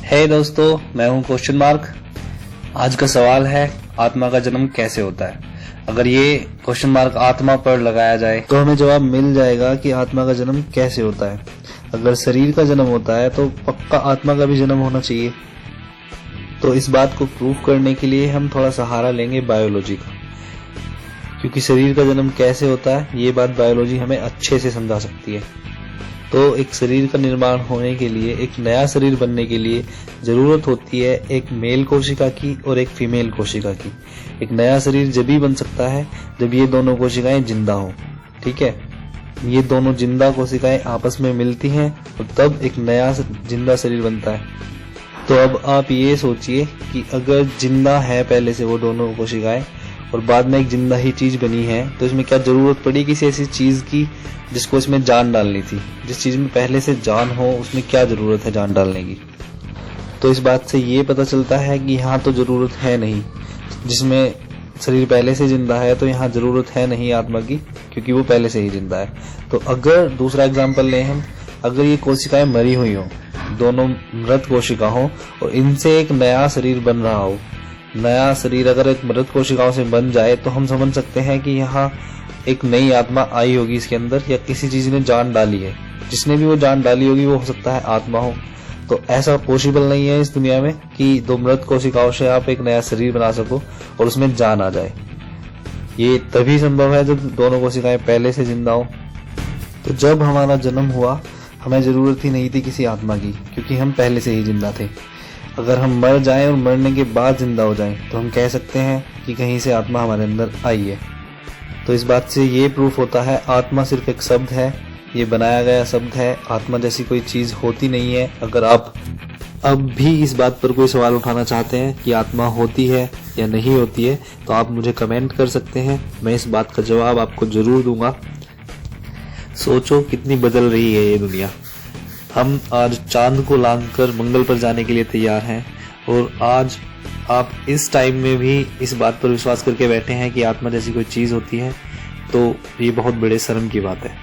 हे दोस्तों, मैं हूं क्वेश्चन मार्क। आज का सवाल है, आत्मा का जन्म कैसे होता है। अगर ये क्वेश्चन मार्क आत्मा पर लगाया जाए तो हमें जवाब मिल जाएगा कि आत्मा का जन्म कैसे होता है। अगर शरीर का जन्म होता है तो पक्का आत्मा का भी जन्म होना चाहिए। तो इस बात को प्रूव करने के लिए हम थोड़ा सहारा लेंगे बायोलॉजी का, क्योंकि शरीर का जन्म कैसे होता है ये बात बायोलॉजी हमें अच्छे से समझा सकती है। तो एक शरीर का निर्माण होने के लिए, एक नया शरीर बनने के लिए जरूरत होती है एक मेल कोशिका की और एक फीमेल कोशिका की। एक नया शरीर जब भी बन सकता है जब ये दोनों कोशिकाएं जिंदा हो। ठीक है, ये दोनों जिंदा कोशिकाएं आपस में मिलती हैं और तब एक नया जिंदा शरीर बनता है। तो अब आप ये सोचिए कि अगर जिंदा है पहले से वो दोनों कोशिकाएं और बाद में एक जिंदा ही चीज बनी है, तो इसमें क्या जरूरत पड़ी किसी ऐसी चीज की जिसको इसमें जान डालनी थी। जिस चीज में पहले से जान हो उसमें क्या जरूरत है जान डालने की। तो इस बात से ये पता चलता है कि यहाँ तो जरूरत है नहीं। जिसमें शरीर पहले से जिंदा है तो यहाँ जरूरत है नहीं आत्मा की, क्योंकि वो पहले से ही जिंदा है। तो अगर दूसरा एग्जाम्पल लें हम, अगर ये कोशिकाएं मरी हुई हो, दोनों मृत कोशिका हो और इनसे एक नया शरीर बन रहा हो, नया शरीर अगर एक मृत कोशिकाओं से बन जाए तो हम समझ सकते हैं कि यहाँ एक नई आत्मा आई होगी इसके अंदर, या किसी चीज ने जान डाली है। जिसने भी वो जान डाली होगी वो हो सकता है आत्मा हो। तो ऐसा पॉसिबल नहीं है इस दुनिया में कि दो मृत कोशिकाओं से आप एक नया शरीर बना सको और उसमें जान आ जाए। ये तभी संभव है जब दोनों कोशिकाएं पहले से जिंदा हो। तो जब हमारा जन्म हुआ हमें जरूरत ही नहीं थी किसी आत्मा की, क्योंकि हम पहले से ही जिंदा थे। अगर हम मर जाएं और मरने के बाद जिंदा हो जाएं तो हम कह सकते हैं कि कहीं से आत्मा हमारे अंदर आई है। तो इस बात से ये प्रूफ होता है आत्मा सिर्फ एक शब्द है, ये बनाया गया शब्द है। आत्मा जैसी कोई चीज होती नहीं है। अगर आप अब भी इस बात पर कोई सवाल उठाना चाहते हैं कि आत्मा होती है या नहीं होती है तो आप मुझे कमेंट कर सकते हैं। मैं इस बात का जवाब आपको जरूर दूंगा। सोचो कितनी बदल रही है ये दुनिया। हम आज चांद को लांघकर मंगल पर जाने के लिए तैयार हैं और आज आप इस टाइम में भी इस बात पर विश्वास करके बैठे हैं कि आत्मा जैसी कोई चीज होती है, तो ये बहुत बड़े शर्म की बात है।